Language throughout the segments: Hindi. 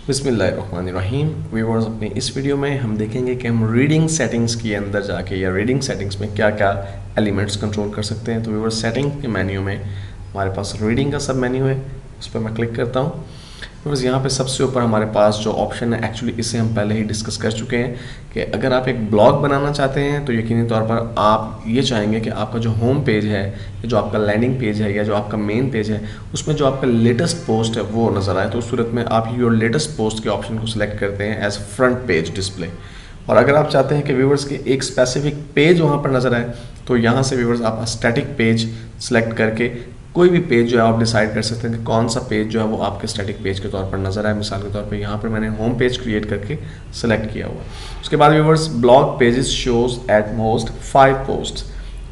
बिस्मिल्लाहिर्रहमानिर्रहीम। व्यूअर्स, अपने इस वीडियो में हम देखेंगे कि हम रीडिंग सेटिंग्स के अंदर जाके या रीडिंग सेटिंग्स में क्या क्या एलिमेंट्स कंट्रोल कर सकते हैं। तो व्यूअर्स, सेटिंग के मेन्यू में हमारे पास रीडिंग का सब मेन्यू है, उस पर मैं क्लिक करता हूँ। व्यूअर्स, यहाँ पे सबसे ऊपर हमारे पास जो ऑप्शन है, एक्चुअली इसे हम पहले ही डिस्कस कर चुके हैं कि अगर आप एक ब्लॉग बनाना चाहते हैं तो यकीनी तौर पर आप ये चाहेंगे कि आपका जो होम पेज है, जो आपका लैंडिंग पेज है या जो आपका मेन पेज है, उसमें जो आपका लेटेस्ट पोस्ट है वो नज़र आए। तो उस सूरत में आप योर लेटेस्ट पोस्ट के ऑप्शन को सिलेक्ट करते हैं एज फ्रंट पेज डिस्प्ले। और अगर आप चाहते हैं कि व्यूवर्स के एक स्पेसिफिक पेज वहाँ पर नज़र आए तो यहाँ से व्यूवर्स आप स्टैटिक पेज सेलेक्ट करके कोई भी पेज जो है आप डिसाइड कर सकते हैं कि कौन सा पेज जो है वो आपके स्टैटिक पेज के तौर पर नजर आए। मिसाल के तौर पे यहाँ पर मैंने होम पेज क्रिएट करके सेलेक्ट किया हुआ। उसके बाद viewers, blog pages shows at most 5 post.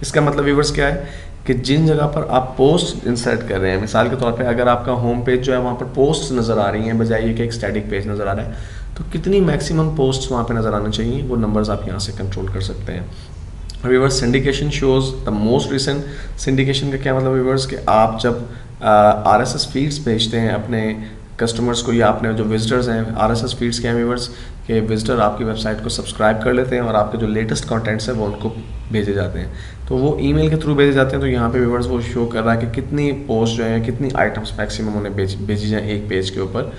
इसका मतलब व्यूवर्स क्या है कि जिन जगह पर आप पोस्ट इंसर्ट कर रहे हैं, मिसाल के तौर पे अगर आपका होम पेज जो है वहाँ पर पोस्ट नज़र आ रही हैं बजाय ये कि एक स्टैटिक पेज नज़र आ रहा है, तो कितनी मैक्सिमम पोस्ट वहाँ पर नज़र आना चाहिए वो नंबर्स आप यहाँ से कंट्रोल कर सकते हैं। Viewers, syndication shows the most recent. Syndication का क्या मतलब व्यूवर्स कि आप जब RSS फीड्स भेजते हैं अपने कस्टमर्स को या अपने जो विजिटर्स हैं, RSS फीड्स क्या है व्यूवर्स कि विजिटर आपकी वेबसाइट को सब्सक्राइब कर लेते हैं और आपके जो लेटेस्ट कंटेंट्स है वो उनको भेजे जाते हैं। तो वो ईमेल के थ्रू भेजे जाते हैं। तो यहाँ पे व्यूवर्स वो शो कर रहा है कि कितनी पोस्ट जो है, कितनी आइटम्स मैक्सिमम उन्हें भेजी जाए एक पेज के ऊपर।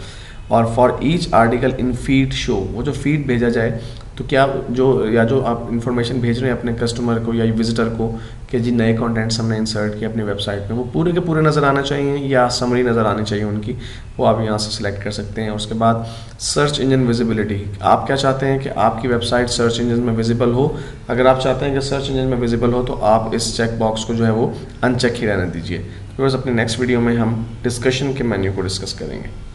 और for each article in feed show, वो जो फीड भेजा जाए तो क्या जो आप इन्फॉर्मेशन भेज रहे हैं अपने कस्टमर को या विजिटर को कि जी नए कंटेंट्स हमने इंसर्ट किए अपनी वेबसाइट में, वो पूरे के पूरे नज़र आना चाहिए या समरी नज़र आनी चाहिए उनकी, वो आप यहाँ से सिलेक्ट कर सकते हैं। उसके बाद सर्च इंजन विजिबिलिटी, आप क्या चाहते हैं कि आपकी वेबसाइट सर्च इंजन में विजिबल हो। अगर आप चाहते हैं कि सर्च इंजन में विजिबल हो तो आप इस चेक बॉक्स को जो है वो अनचेक ही रहने दीजिए। तो बस अपने नेक्स्ट वीडियो में हम डिस्कशन के मेन्यू को डिस्कस करेंगे।